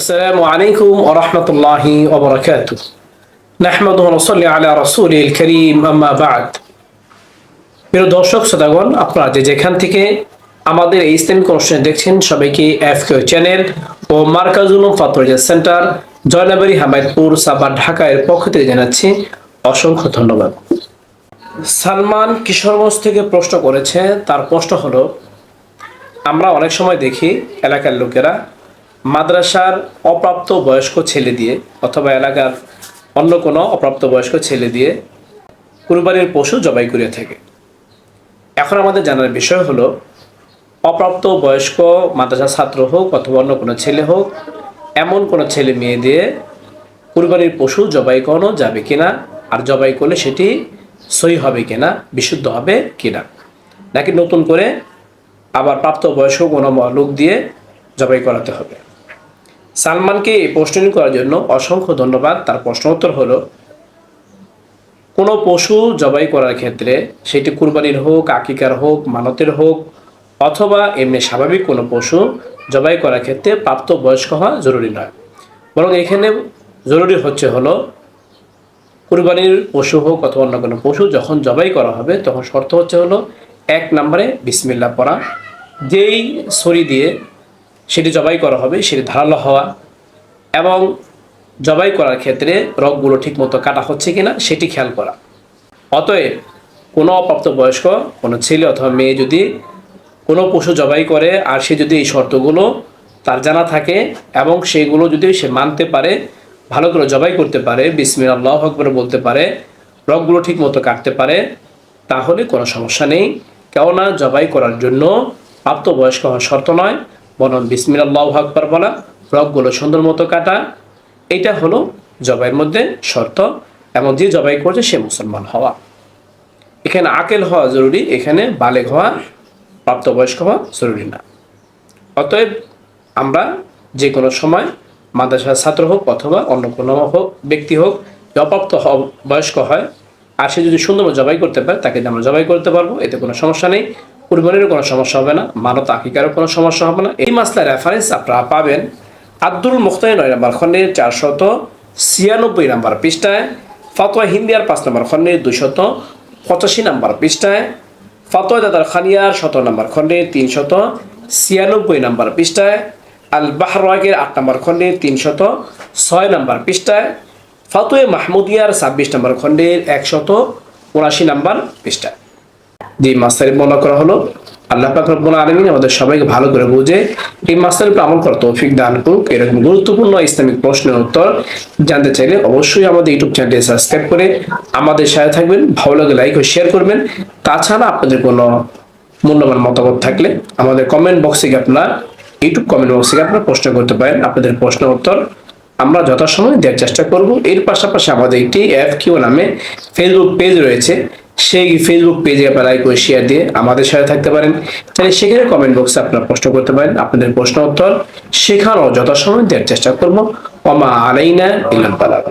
আসসালামু আলাইকুম ওয়া রাহমাতুল্লাহি ওয়া বারাকাতুহু। নাহমাদুহু ওয়া নুসাল্লি আলা রাসূলিল কারীম, আম্মা বা'দ। প্রিয় দর্শক শ্রোতাগণ, আপনারা যেখান থেকে আমাদের এই ইসলামিক অনুষ্ঠান দেখছেন, সবাইকে এফকিউ চ্যানেল ও মার্কাজুল উলুম ফাতওয়া সেন্টার জয়নাবাড়ি হামায়তপুর সাভার ঢাকা এর পক্ষ থেকে জানাচ্ছি অসংখ্য ধন্যবাদ। সালমান কিশোরগঞ্জ থেকে প্রশ্ন করেছে। তার প্রশ্ন হলো, আমরা অনেক সময় দেখি এলাকার লোকেরা মাদ্রাসার অপ্রাপ্ত বয়স্ক ছেলে দিয়ে অথবা এলাকার অন্য কোনো অপ্রাপ্ত বয়স্ক ছেলে দিয়ে কুরবানির পশু জবাই করে থাকে। এখন আমাদের জানার বিষয় হলো, অপ্রাপ্ত বয়স্ক মাদ্রাসা ছাত্র হোক অথবা অন্য কোনো ছেলে হোক, এমন কোনো ছেলে মেয়ে দিয়ে কুরবানির পশু জবাই করানো যাবে কিনা, আর জবাই করলে সেটি সহি হবে কিনা, বিশুদ্ধ হবে কিনা, নাকি নতুন করে আবার প্রাপ্তবয়স্ক কোনো লোক দিয়ে জবাই করাতে হবে। সালমানকে এই প্রশ্নটি করার জন্য অসংখ্য ধন্যবাদ। তার প্রশ্ন উত্তর হলো, কোনো পশু জবাই করার ক্ষেত্রে সেটি কুরবানির হোক, আকিকার হোক, মানতের হোক অথবা এমনি স্বাভাবিক কোনো পশু জবাই করার ক্ষেত্রে প্রাপ্তবয়স্ক হওয়া জরুরি নয়, বরং এখানে জরুরি হলো কুরবানির পশু হোক অথবা অন্য কোনো পশু যখন জবাই করা হবে তখন শর্ত হলো, এক নম্বরে বিসমিল্লাহ পড়া, যেই ছুরি দিয়ে সেটি জবাই করা হবে সেটি ধারালো হওয়া, এবং জবাই করার ক্ষেত্রে রগগুলো ঠিকমতো কাটা হচ্ছে কিনা সেটি খেয়াল করা। অতএব কোনো অপ্রাপ্তবয়স্ক কোনো ছেলে অথবা মেয়ে যদি কোনো পশু জবাই করে আর সে যদি এই শর্তগুলো তার জানা থাকে এবং সেইগুলো যদি সে মানতে পারে, ভালো করে জবাই করতে পারে, বিসমিল্লাহ আল্লাহু আকবার বলতে পারে, রগগুলো ঠিকমতো কাটতে পারে, তাহলে কোনো সমস্যা নেই। কেননা জবাই করার জন্য প্রাপ্তবয়স্ক হওয়া শর্ত নয়, বরং বিসমিল্লাহ আল্লাহু আকবার বলা, রগগুলো সুন্দর মতো কাটা, এটা হলো জবাইয়ের মধ্যে শর্ত। এবং যে জবাই করছে সে মুসলমান হওয়া। এখানে আকেল হওয়া জরুরি, এখানে বালেগ হওয়া, প্রাপ্তবয়স্ক হওয়া জরুরি না। অতএব আমরা যে কোনো সময় মাদ্রাসার ছাত্র হোক অথবা অন্য কোনো ব্যক্তি হোক, অপ্রাপ্ত বয়স্ক হয় আর সে যদি সুন্দর জবাই করতে পারে তাকে আমরা জবাই করতে পারবো, এতে কোনো সমস্যা নেই। কুরবানিরও কোনো সমস্যা হবে না, মানত আকিকারও কোনো সমস্যা হবে না। এই মাসলার রেফারেন্স আপনারা পাবেন আব্দুল মুখতার 9 নম্বর খণ্ডের 496 নম্বর পৃষ্ঠায়, ফাতোয়া হিন্দিয়ার 5 নম্বর খণ্ডের 285 নম্বর পৃষ্ঠায়, ফাতোয়া দাদার খানিয়ার 17 নম্বর খণ্ডের 396 নম্বর পৃষ্ঠায়, আল বাহরাগের 8 নম্বর খণ্ডের 306 নম্বর পৃষ্ঠায়, ফাতোয়া মাহমুদিয়ার 26 নম্বর খণ্ডের 179 নম্বর পৃষ্ঠায়। যে মাসলাটি বর্ণনা করা হলো, আল্লাহ পাক রব্বুল আলামিন আমাদের সবাইকে ভালো করে বুঝে এই মাসলার উপর আমল করার তৌফিক দান করুক। এরকম গুরুত্বপূর্ণ ইসলামিক প্রশ্নের উত্তর জানতে চাইলে অবশ্যই আমাদের ইউটিউব চ্যানেলটি সাবস্ক্রাইব করে আমাদের সাথে থাকবেন। ভালো লাগলে লাইক ও শেয়ার করবেন। তাছাড়া আপনাদের কোনো মূল্যবান মতামত থাকলে আমাদের কমেন্ট বক্সে আপনার ইউটিউব কমেন্ট বক্সে আপনারা প্রশ্ন করতে পারেন। আপনাদের প্রশ্নের উত্তর আমরা যথাসময়ে দেওয়ার চেষ্টা করব। এর পাশাপাশি আমাদের একটি এফকিউ নামে ফেসবুক পেজ রয়েছে, সেই ফেসবুক পেজে আপনারা লাইক ও শেয়ার দিয়ে আমাদের সাথে থাকতে পারেন। তাহলে সেখানে কমেন্ট বক্সে আপনারা প্রশ্ন করতে পারেন। আপনাদের প্রশ্ন উত্তর সেখানেও যথাসময়ে দেওয়ার চেষ্টা করব। ওমা আলাইনা ইল্লাল বালাগ।